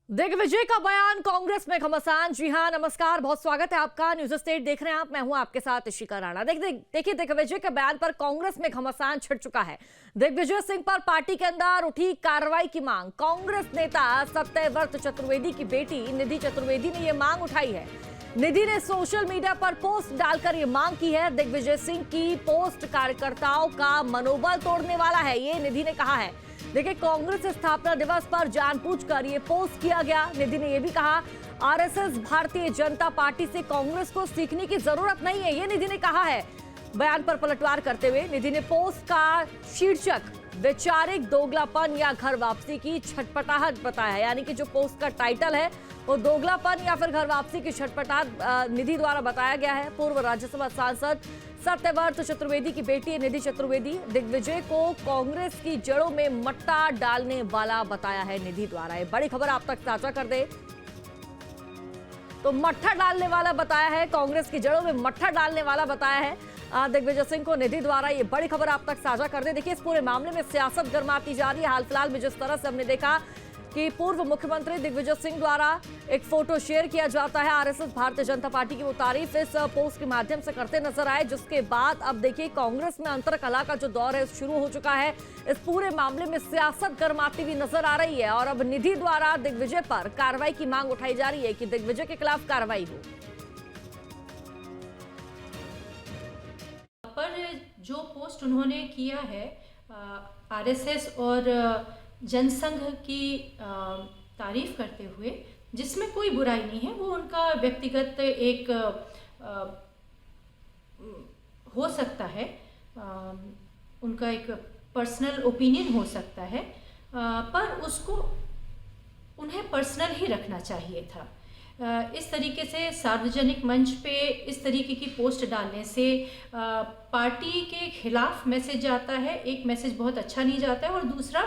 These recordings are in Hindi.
दिग्विजय का बयान कांग्रेस में घमासान। जी हां, नमस्कार, बहुत स्वागत है आपका। न्यूज स्टेट देख रहे हैं आप, मैं हूं आपके साथ इशिका राणा। देखिए, दिग्विजय के बयान पर कांग्रेस में घमासान छिड़ चुका है। दिग्विजय सिंह पर पार्टी के अंदर उठी कार्रवाई की मांग। कांग्रेस नेता सत्यव्रत चतुर्वेदी की बेटी निधि चतुर्वेदी ने यह मांग उठाई है। निधि ने सोशल मीडिया पर पोस्ट डालकर यह मांग की है। दिग्विजय सिंह की पोस्ट कार्यकर्ताओं का मनोबल तोड़ने वाला है, ये निधि ने कहा है। देखिए, कांग्रेस स्थापना दिवस पर जानबूझकर ये पोस्ट किया गया। निधि ने यह भी कहा, आरएसएस भारतीय जनता पार्टी से कांग्रेस को सीखने की जरूरत नहीं है, ये निधि ने कहा है। बयान पर पलटवार करते हुए निधि ने पोस्ट का शीर्षक वैचारिक दोगलापन या घर वापसी की छटपटाहट बताया है। यानी कि जो पोस्ट का टाइटल है वो दोगलापन या फिर घर वापसी की छटपटाहट निधि द्वारा बताया गया है। पूर्व राज्यसभा सांसद सत्यव्रत चतुर्वेदी की बेटी निधि चतुर्वेदी दिग्विजय को कांग्रेस की जड़ों में मट्टा डालने वाला बताया है निधि द्वारा। ये बड़ी खबर आप तक साझा कर दे तो मट्ठा डालने वाला बताया है, कांग्रेस की जड़ों में मट्ठा डालने वाला बताया है दिग्विजय सिंह को निधि द्वारा। ये बड़ी खबर आप तक साझा कर दे। देखिए, इस पूरे मामले में सियासत गर्माती जा रही है। हाल फिलहाल में जिस तरह से हमने देखा कि पूर्व मुख्यमंत्री दिग्विजय सिंह द्वारा एक फोटो शेयर किया जाता है, आरएसएस भारतीय जनता पार्टी की वो तारीफ इस पोस्ट के माध्यम से करते नजर आए, जिसके बाद अब देखिए कांग्रेस में अंतरकलह का जो दौर है शुरू हो चुका है। इस पूरे मामले में सियासत गर्माती हुई नजर आ रही है और अब निधि द्वारा दिग्विजय पर कार्रवाई की मांग उठाई जा रही है कि दिग्विजय के खिलाफ कार्रवाई हो। पर जो पोस्ट उन्होंने किया है आरएसएस और जनसंघ की तारीफ करते हुए, जिसमें कोई बुराई नहीं है, वो उनका व्यक्तिगत एक हो सकता है, उनका एक पर्सनल ओपिनियन हो सकता है, पर उसको उन्हें पर्सनल ही रखना चाहिए था। इस तरीके से सार्वजनिक मंच पे इस तरीके की पोस्ट डालने से पार्टी के खिलाफ मैसेज जाता है, एक मैसेज बहुत अच्छा नहीं जाता है, और दूसरा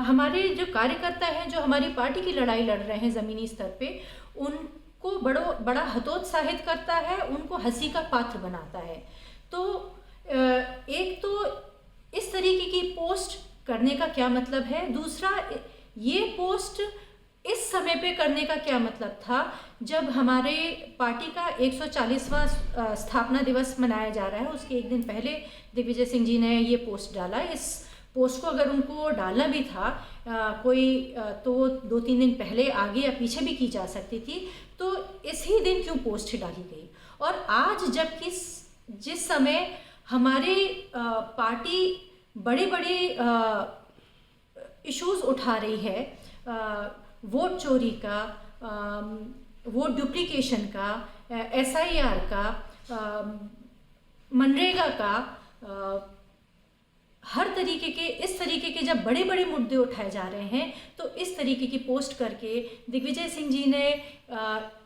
हमारे जो कार्यकर्ता हैं जो हमारी पार्टी की लड़ाई लड़ रहे हैं ज़मीनी स्तर पे, उनको बड़ा हतोत्साहित करता है, उनको हंसी का पात्र बनाता है। तो एक तो इस तरीके की पोस्ट करने का क्या मतलब है, दूसरा ये पोस्ट इस समय पे करने का क्या मतलब था जब हमारे पार्टी का 140वां स्थापना दिवस मनाया जा रहा है। उसके एक दिन पहले दिग्विजय सिंह जी ने ये पोस्ट डाला। इस पोस्ट को अगर उनको डालना भी था तो 2-3 दिन पहले आगे या पीछे भी की जा सकती थी, तो इसी दिन क्यों पोस्ट डाली गई। और आज जबकि जिस समय हमारे पार्टी बड़े बड़े इश्यूज उठा रही है, वोट चोरी का, वोट डुप्लीकेशन का, एसआईआर का, मनरेगा का, हर तरीके के इस तरीके के जब बड़े बड़े मुद्दे उठाए जा रहे हैं, तो इस तरीके की पोस्ट करके दिग्विजय सिंह जी ने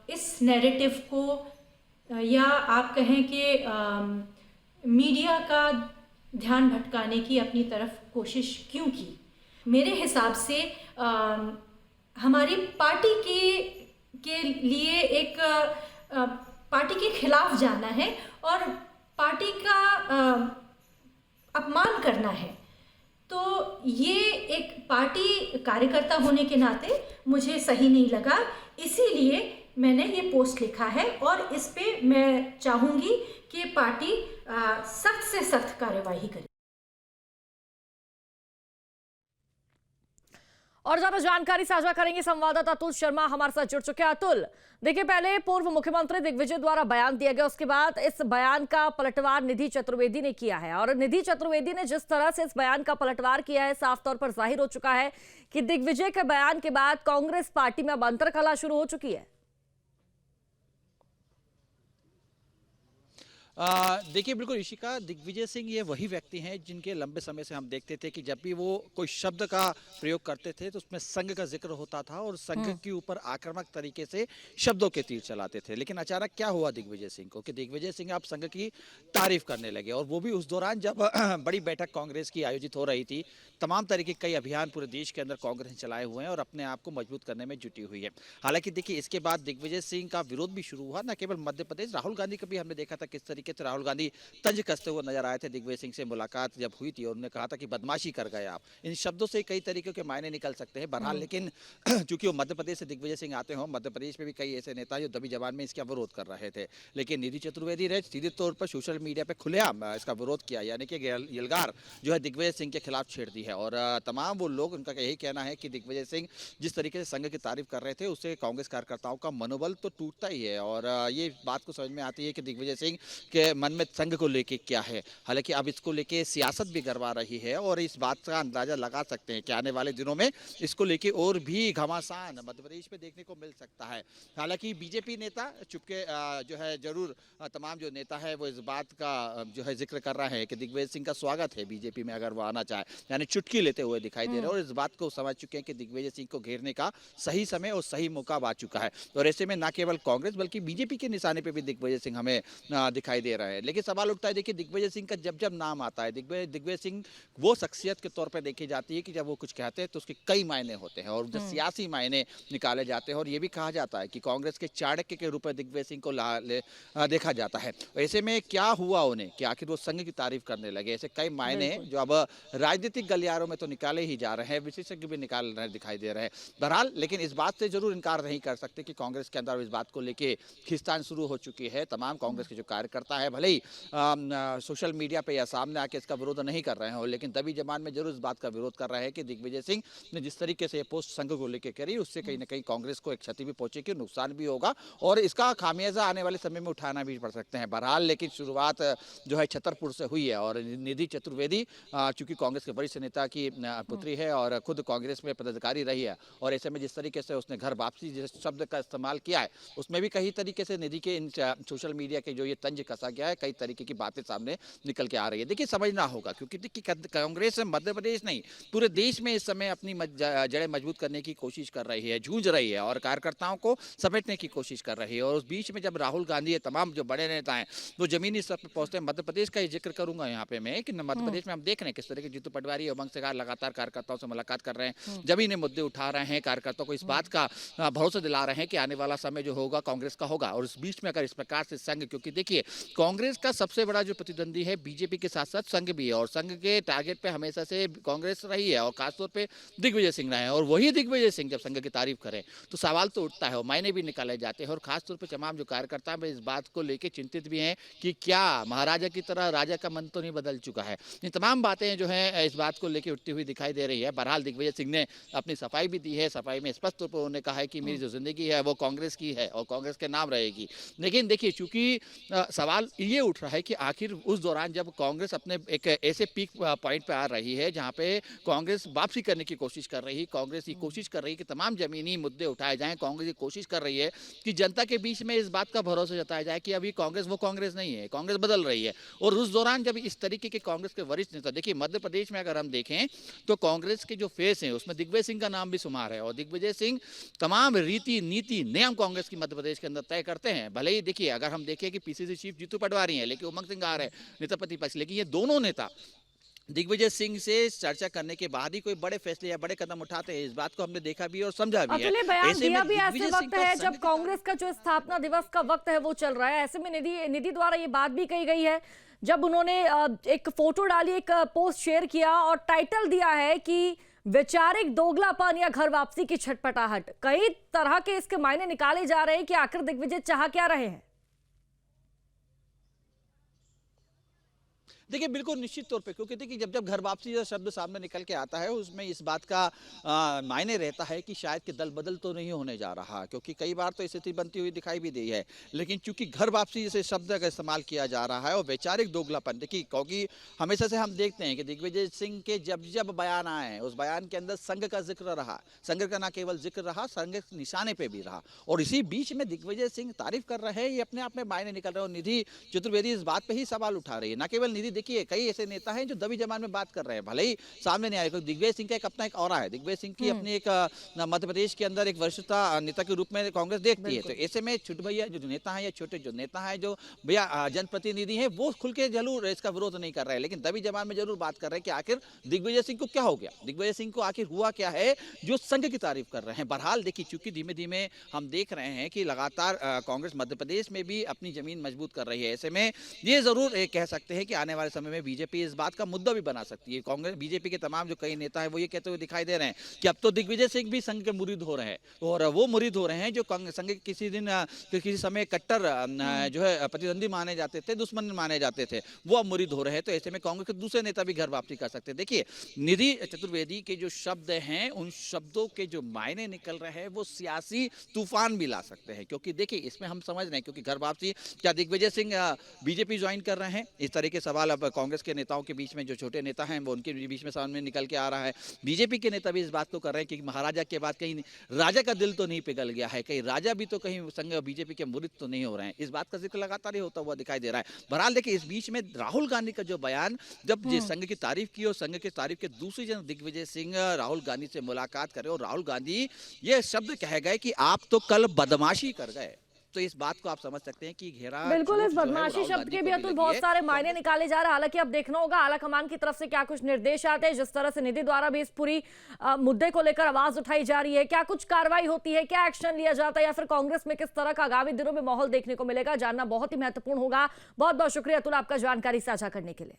इस नैरेटिव को या आप कहें कि मीडिया का ध्यान भटकाने की अपनी तरफ कोशिश क्यों की। मेरे हिसाब से हमारी पार्टी के लिए एक पार्टी के खिलाफ जाना है और पार्टी का अपमान करना है। तो ये एक पार्टी कार्यकर्ता होने के नाते मुझे सही नहीं लगा, इसीलिए मैंने ये पोस्ट लिखा है और इस पे मैं चाहूँगी कि पार्टी सख्त से सख्त कार्यवाही करे। और ज्यादा जानकारी साझा करेंगे संवाददाता अतुल शर्मा हमारे साथ जुड़ चुके हैं। अतुल, देखिए, पहले पूर्व मुख्यमंत्री दिग्विजय द्वारा बयान दिया गया, उसके बाद इस बयान का पलटवार निधि चतुर्वेदी ने किया है और निधि चतुर्वेदी ने जिस तरह से इस बयान का पलटवार किया है, साफ तौर पर जाहिर हो चुका है कि दिग्विजय के बयान के बाद कांग्रेस पार्टी में अब अंतरकलह शुरू हो चुकी है। देखिए, बिल्कुल इशिका, दिग्विजय सिंह ये वही व्यक्ति हैं जिनके लंबे समय से हम देखते थे कि जब भी वो कोई शब्द का प्रयोग करते थे तो उसमें संघ का जिक्र होता था और संघ के ऊपर आक्रामक तरीके से शब्दों के तीर चलाते थे। लेकिन अचानक क्या हुआ दिग्विजय सिंह को कि दिग्विजय सिंह आप संघ की तारीफ करने लगे, और वो भी उस दौरान जब बड़ी बैठक कांग्रेस की आयोजित हो रही थी। तमाम तरीके के कई अभियान पूरे देश के अंदर कांग्रेस ने चलाए हुए हैं और अपने आप को मजबूत करने में जुटी हुई है। हालांकि देखिए, इसके बाद दिग्विजय सिंह का विरोध भी शुरू हुआ, न केवल मध्य प्रदेश, राहुल गांधी का भी हमने देखा था किस तरीके तरीके से राहुल गांधी तंज कसते हुए नजर आए थे। दिग्विजय सिंह से मुलाकात जब हुई थी और उन्होंने कहा था कि बदमाशी कर गए आप, इन शब्दों से कई तरीके के मायने निकल सकते हैं। बहरहाल लेकिन चूंकि वो मध्य प्रदेश से दिग्विजय सिंह आते हो, मध्य प्रदेश में भी कई ऐसे नेता जो दबी जबान में इसका विरोध कर रहे थे, लेकिन निधि चतुर्वेदी ने सीधे तौर पर सोशल मीडिया पे खुलेआम इसका विरोध किया, यानी कि यलगार जो है दिग्विजय सिंह के खिलाफ छेड़ दी है। और तमाम वो लोग, उनका यही कहना है कि दिग्विजय सिंह जिस तरीके से संघ की तारीफ कर रहे थे उससे कांग्रेस कार्यकर्ताओं का मनोबल तो टूटता ही है। और ये बात को समझ में आती है कि दिग्विजय सिंह के मन में संघ को लेके क्या है। हालांकि अब इसको लेके सियासत भी गरबा रही है और इस बात का अंदाजा लगा सकते हैं कि आने वाले दिनों में इसको लेके और भी घमासान मध्य प्रदेश में देखने को मिल सकता है। हालांकि बीजेपी नेता चुपके जो है जरूर तमाम जो नेता है वो इस बात का जो है जिक्र कर रहा है कि दिग्विजय सिंह का स्वागत है बीजेपी में अगर वो आना चाहे, यानी चुटकी लेते हुए दिखाई दे रहे हैं और इस बात को समझ चुके हैं कि दिग्विजय सिंह को घेरने का सही समय और सही मौका आ चुका है। और ऐसे में न केवल कांग्रेस बल्कि बीजेपी के निशाने पे भी दिग्विजय सिंह हमें दिखाई दे रहा है। लेकिन सवाल उठता है, देखिए दिग्विजय सिंह का जब जब नाम आता है, दिग्विजय सिंह वो शख्सियत के तौर पर देखी जाती है कि जब वो कुछ कहते हैं तो उसके कई मायने होते हैं और जो सियासी मायने निकाले जाते हैं। और ये भी कहा जाता है कि कांग्रेस के चाणक्य के रूप में दिग्विजय सिंह को देखा जाता है। ऐसे में क्या हुआ उन्हें कि आखिर वो संघ की तारीफ करने लगे, ऐसे कई मायने जो अब राजनीतिक गलियारों में तो निकाले ही जा रहे हैं, विशेषज्ञ भी निकाल रहे दिखाई दे रहे हैं। बहरहाल लेकिन इस बात से जरूर इनकार नहीं कर सकते कि कांग्रेस के अंदर इस बात को लेके खींचतान शुरू हो चुकी है। तमाम कांग्रेस के जो कार्यकर्ता है भले ही सोशल मीडिया पे या सामने आके इसका विरोध नहीं कर रहे हो, लेकिन दबी जबान में जरूर इस बात का विरोध कर रहे हैं कि दिग्विजय सिंह ने जिस तरीके से पोस्ट संघ को लेकर करी उससे कहीं ना कहीं कांग्रेस को एक क्षति भी पहुंचेगी, नुकसान भी होगा और इसका खामियाजा आने वाले समय में उठाना भी पड़ सकते हैं। बहरहाल लेकिन शुरुआत जो है छतरपुर से हुई है और निधि चतुर्वेदी चूंकि कांग्रेस के वरिष्ठ नेता की पुत्री है और खुद कांग्रेस में पदाधिकारी रही है और ऐसे में जिस तरीके से उसने घर वापसी जिस शब्द का इस्तेमाल किया है उसमें भी कई तरीके से निधि के इन सोशल मीडिया के जो ये तंज कसा गया है, कई तरीके की बातें सामने निकल के आ रही है। देखिए समझना होगा क्योंकि देखिए कांग्रेस मध्य प्रदेश नहीं पूरे देश में इस समय अपनी जड़ें मजबूत करने की कोशिश कर रही है, जूझ रही है और कार्यकर्ताओं को समेटने की कोशिश कर रही है। और उस बीच में जब राहुल गांधी ये तमाम जो बड़े नेता हैं वो जमीनी स्तर पर पहुंचते हैं, मध्य प्रदेश का ही जिक्र करूंगा यहाँ पे मैं कि मध्य प्रदेश में हम देख रहे हैं किस तरह के जीतू पटवारी उमंग सिंगार लगातार कार्यकर्ताओं से मुलाकात कर रहे हैं, जमीनी मुद्दे उठा रहे हैं, कार्यकर्ताओं को इस बात का भरोसा दिला रहे हैं कि आने वाला समय जो होगा कांग्रेस का होगा। और इस बीच में अगर इस प्रकार से संघ, क्योंकि देखिए कांग्रेस का सबसे बड़ा जो प्रतिद्वंदी है बीजेपी के साथ साथ संघ भी है और संघ के टारगेट पे हमेशा से कांग्रेस रही है और खासतौर पे दिग्विजय सिंह रहे हैं। और वही दिग्विजय सिंह जब संघ की तारीफ करें तो सवाल तो उठता है और मायने भी निकाले जाते हैं और खासतौर पर तमाम जो कार्यकर्ता है इस बात को लेकर चिंतित भी हैं कि क्या महाराजा की तरह राजा का मन तो नहीं बदल चुका है। ये तमाम बातें जो है इस बात को लेकर उठती हुई दिखाई दे रही है। बहरहाल दिग्विजय सिंह ने अपनी सफाई भी दी है, सफाई में स्पष्ट तौर पर उन्होंने कहा है कि मेरी जो जिंदगी है वो कांग्रेस की है और कांग्रेस के नाम रहेगी। लेकिन देखिए चूंकि सवाल ये उठ रहा है कि आखिर उस दौरान जब कांग्रेस अपने एक ऐसे पीक पॉइंट पे आ रही है जहां पे कांग्रेस वापसी करने की कोशिश कर रही है, कांग्रेस ये कोशिश कर रही है कि तमाम जमीनी मुद्दे उठाए जाएं, कांग्रेस ये कोशिश कर रही है कि जनता के बीच में इस बात का भरोसा जताया जाए कि अभी कांग्रेस वो कांग्रेस नहीं है, कांग्रेस बदल रही है। और उस दौरान जब इस तरीके के कांग्रेस के वरिष्ठ नेता, देखिए मध्य प्रदेश में अगर हम देखें तो कांग्रेस के जो फेस हैं उसमें दिग्विजय सिंह का नाम भी शुमार है और दिग्विजय सिंह तमाम रीति नीति नियम कांग्रेस की मध्य प्रदेश के अंदर तय करते हैं। भले ही देखिए अगर हम देखें कि पीसीसी चीफ जीतू पटवारी हैं लेकिन उमंग सिंगार है नेता प्रतिपक्ष, लेकिन ये दोनों नेता दिग्विजय सिंह से चर्चा करने के बाद ही कोई बड़े फैसले या बड़े कदम उठाते हैं। इस बात को हमने देखा भी और समझा भी है। बयान दिया भी ऐसे वक्त है जब कांग्रेस का जो स्थापना दिवस का वक्त है वो चल रहा है। ऐसे में निधि द्वारा ये बात भी कही गई है जब उन्होंने एक फोटो डाली, एक पोस्ट शेयर किया और टाइटल दिया है कि वैचारिक दोगलापन या घर वापसी की छटपटाहट। कई तरह के इसके मायने निकाले जा रहे हैं कि आखिर दिग्विजय चाह क्या रहे हैं। देखिए बिल्कुल निश्चित तौर पे, क्योंकि देखिए जब जब घर वापसी का शब्द सामने निकल के आता है उसमें इस बात का मायने रहता है कि शायद कि दल बदल तो नहीं होने जा रहा, क्योंकि कई बार तो स्थिति बनती हुई दिखाई भी दी है। लेकिन चूंकि घर वापसी जैसे शब्द का इस्तेमाल किया जा रहा है और वैचारिक दोगलापन, देखिए क्योंकि हमेशा से हम देखते हैं कि दिग्विजय सिंह के जब जब बयान आए उस बयान के अंदर संघ का जिक्र रहा, संघ का न केवल जिक्र रहा, संघ के निशाने पे भी रहा। और इसी बीच में दिग्विजय सिंह तारीफ कर रहे हैं, ये अपने आप में मायने निकल रहे हैं। और निधि चतुर्वेदी इस बात पर ही सवाल उठा रही है, न केवल निधि देखिए कई ऐसे नेता हैं जो दबी जबान में बात कर रहे हैं, भले ही सामने नहीं आए। दिग्विजय सिंह का एक अपना एक ऑरा है, दिग्विजय सिंह की अपनी एक मध्य प्रदेश के अंदर एक वरिष्ठता नेता के रूप में कांग्रेस देखती है। तो ऐसे में छोटे भैया जो नेता है या छोटे जो नेता है जो भैया जनप्रतिनिधि है, वो खुल के जरूर इसका विरोध नहीं कर रहे हैं, लेकिन दबी जबान में जरूर बात कर रहे हैं कि आखिर दिग्विजय सिंह को क्या हो गया, दिग्विजय सिंह को आखिर हुआ क्या है जो संघ की तारीफ कर रहे हैं। बहरहाल देखिए, चूंकि धीमे धीमे हम देख रहे हैं कि लगातार कांग्रेस मध्य प्रदेश में भी अपनी जमीन मजबूत कर रही है, ऐसे में ये जरूर कह सकते हैं कि आने वाले समय में बीजेपी इस बात का मुद्दा भी बना सकती है। कांग्रेस बीजेपी के तमाम जो कई नेता है वो ये कहते हुए दिखाई दे रहे हैं कि अब तो दिग्विजय सिंह भी संघ के मुरीद हो रहे हैं, और वो मुरीद हो रहे हैं जो संघ के किसी समय कट्टर जो है प्रतिद्वंदी माने जाते थे, दुश्मन माने जाते थे, वो अब मुरीद हो रहे हैं। तो ऐसे में कांग्रेस के दूसरे नेता भी घर वापसी कर सकते हैं। देखिए, निधि चतुर्वेदी के जो शब्द हैं, उन शब्दों के जो मायने निकल रहे हैं वो सियासी तूफान भी ला सकते हैं, क्योंकि देखिए इसमें हम समझ रहे हैं, क्योंकि घर वापसी क्या दिग्विजय सिंह बीजेपी ज्वाइन कर रहे हैं, इस तरह के सवाल अब कांग्रेस के नेताओं के बीच में, जो छोटे नेता हैं वो उनके बीच में सामने निकल के आ रहा है। बीजेपी के नेता भी इस बात को कर रहे हैं कि महाराजा के बाद कहीं राजा का दिल तो नहीं पिघल गया है, कहीं राजा भी तो कहीं संघ बीजेपी के मुरीद तो नहीं हो रहे हैं। इस बात का जिक्र लगातार ही होता हुआ दिखाई दे रहा है। बहरहाल देखिए, इस बीच में राहुल गांधी का जो बयान, जब संघ की तारीफ की और संघ की तारीफ के दूसरी जन दिग्विजय सिंह राहुल गांधी से मुलाकात करे और राहुल गांधी ये शब्द कह गए कि आप तो कल बदमाशी कर गए, तो इस बात को आप समझ सकते हैं कि घेरा बिल्कुल इस बदमाशी शब्द के भी अतुल बहुत सारे मायने निकाले जा रहे हैं। हालांकि अब देखना होगा आला कमान की तरफ से क्या कुछ निर्देश आते हैं, जिस तरह से निधि द्वारा भी इस पूरी मुद्दे को लेकर आवाज उठाई जा रही है, क्या कुछ कार्रवाई होती है, क्या एक्शन लिया जाता है, या फिर कांग्रेस में किस तरह का आगामी दिनों में माहौल देखने को मिलेगा, जानना बहुत ही महत्वपूर्ण होगा। बहुत बहुत शुक्रिया अतुल आपका जानकारी साझा करने के लिए।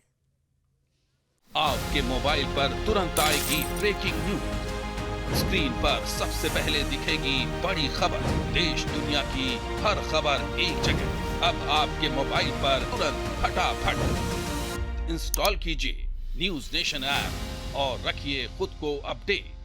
आपके मोबाइल पर तुरंत आएगी ब्रेकिंग न्यूज, स्क्रीन पर सबसे पहले दिखेगी बड़ी खबर, देश दुनिया की हर खबर एक जगह। अब आपके मोबाइल पर तुरंत फटाफट इंस्टॉल कीजिए न्यूज़ नेशन ऐप और रखिए खुद को अपडेट।